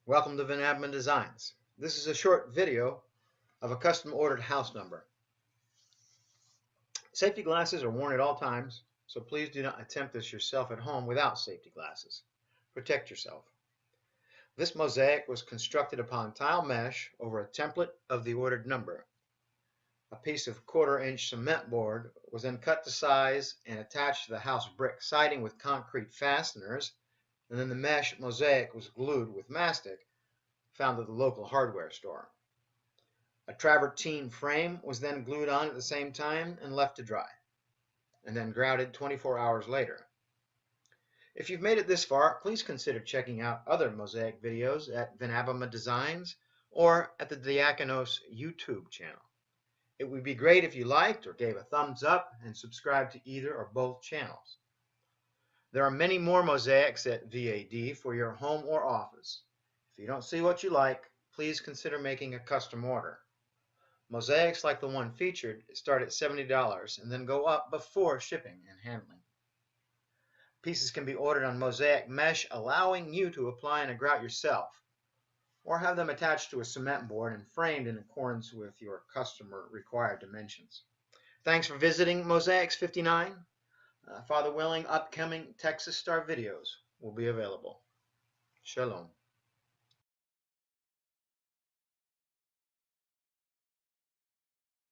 Welcome to Van Designs. This is a short video of a custom ordered house number. Safety glasses are worn at all times, so please do not attempt this yourself at home without safety glasses. Protect yourself. This mosaic was constructed upon tile mesh over a template of the ordered number. A piece of 1/4-inch cement board was then cut to size and attached to the house brick siding with concrete fasteners, and then the mesh mosaic was glued with mastic found at the local hardware store. A travertine frame was then glued on at the same time and left to dry, and then grouted 24 hours later. If you've made it this far, please consider checking out other mosaic videos at Van Designs or at the Diakonos YouTube channel. It would be great if you liked or gave a thumbs up and subscribed to either or both channels. There are many more mosaics at VAD for your home or office. If you don't see what you like, please consider making a custom order. Mosaics like the one featured start at $70 and then go up before shipping and handling. Pieces can be ordered on mosaic mesh, allowing you to apply and grout yourself, or have them attached to a cement board and framed in accordance with your customer required dimensions. Thanks for visiting Mosaics 59. Father willing, upcoming Texas Star videos will be available. Shalom.